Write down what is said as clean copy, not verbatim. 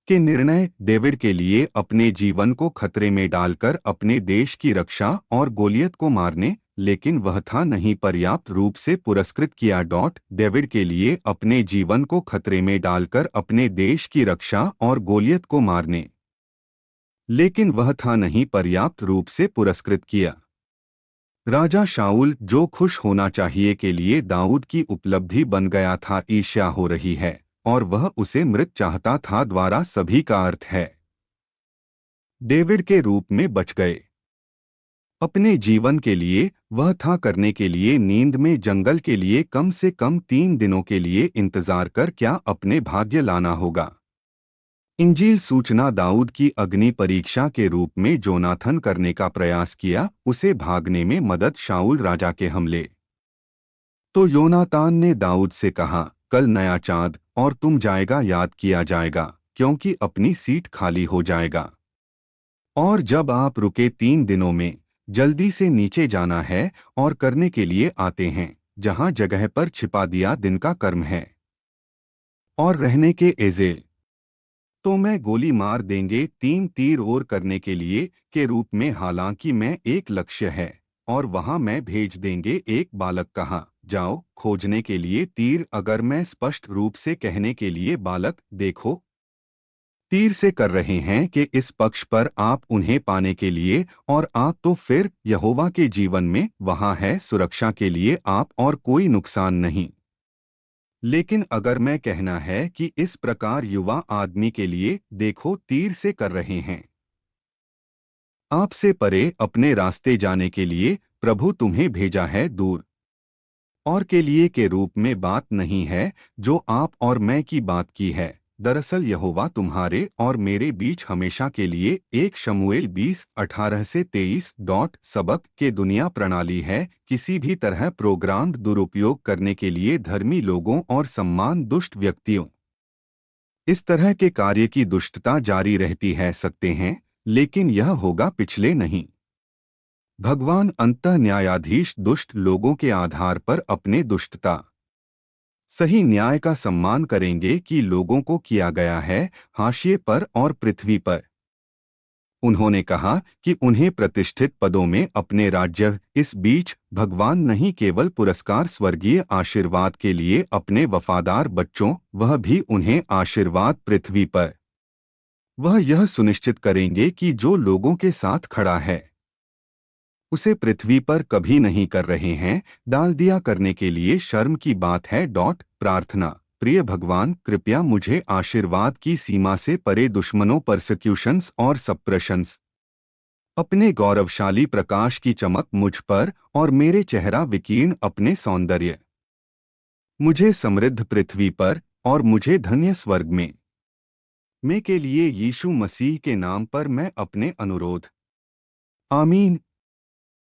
के निर्णय डेविड के लिए अपने जीवन को खतरे में डालकर अपने देश की रक्षा और गोलियत को मारने, लेकिन वह था नहीं पर्याप्त रूप से पुरस्कृत किया। डेविड के लिए अपने जीवन को खतरे में डालकर अपने देश की रक्षा और गोलियत को मारने, लेकिन वह था नहीं पर्याप्त रूप से पुरस्कृत किया। राजा शाऊल जो खुश होना चाहिए के लिए दाऊद की उपलब्धि बन गया था, ईर्ष्या हो रही है और वह उसे मृत चाहता था द्वारा सभी का अर्थ है डेविड के रूप में बच गए। अपने जीवन के लिए वह था करने के लिए नींद में जंगल के लिए कम से कम 3 दिनों के लिए इंतजार कर क्या अपने भाग्य लाना होगा। इंजील सूचना दाऊद की अग्नि परीक्षा के रूप में जोनाथन करने का प्रयास किया, उसे भागने में मदद शाऊल राजा के हमले। तो योनातान ने दाऊद से कहा, कल नया चाँद और तुम जाएगा याद किया जाएगा, क्योंकि अपनी सीट खाली हो जाएगा। और जब आप रुके 3 दिनों में जल्दी से नीचे जाना है और करने के लिए आते हैं जहां जगह पर छिपा दिया दिन का कर्म है और रहने के एजेल, तो मैं गोली मार देंगे 3 तीर और करने के लिए के रूप में, हालांकि मैं एक लक्ष्य है और वहां मैं भेज देंगे एक बालक, कहा जाओ खोजने के लिए तीर। अगर मैं स्पष्ट रूप से कहने के लिए बालक देखो तीर से कर रहे हैं कि इस पक्ष पर आप उन्हें पाने के लिए और आप, तो फिर यहोवा के जीवन में वहां है सुरक्षा के लिए आप और कोई नुकसान नहीं। लेकिन अगर मैं कहना है कि इस प्रकार युवा आदमी के लिए देखो तीर से कर रहे हैं आपसे परे अपने रास्ते जाने के लिए, प्रभु तुम्हें भेजा है दूर और के लिए के रूप में बात नहीं है जो आप और मैं की बात की है। दरअसल यहोवा तुम्हारे और मेरे बीच हमेशा के लिए एक शमूएल 20:18-23 सबक के दुनिया प्रणाली है, किसी भी तरह प्रोग्राम दुरुपयोग करने के लिए धर्मी लोगों और सम्मान दुष्ट व्यक्तियों। इस तरह के कार्य की दुष्टता जारी रहती है सकते हैं, लेकिन यह होगा पिछले नहीं। भगवान अंतः न्यायाधीश दुष्ट लोगों के आधार पर अपने दुष्टता सही न्याय का सम्मान करेंगे कि लोगों को किया गया है हाशिए पर और पृथ्वी पर। उन्होंने कहा कि उन्हें प्रतिष्ठित पदों में अपने राज्य, इस बीच भगवान नहीं केवल पुरस्कार स्वर्गीय आशीर्वाद के लिए अपने वफादार बच्चों, वह भी उन्हें आशीर्वाद पृथ्वी पर। वह यह सुनिश्चित करेंगे कि जो लोगों के साथ खड़ा है उसे पृथ्वी पर कभी नहीं कर रहे हैं डाल दिया करने के लिए शर्म की बात है। प्रार्थना, प्रिय भगवान कृपया मुझे आशीर्वाद की सीमा से परे दुश्मनों, परसिक्यूशंस और सप्रेशंस, अपने गौरवशाली प्रकाश की चमक मुझ पर और मेरे चेहरा विकीर्ण अपने सौंदर्य, मुझे समृद्ध पृथ्वी पर और मुझे धन्य स्वर्ग में के लिए यीशु मसीह के नाम पर मैं अपने अनुरोध। आमीन।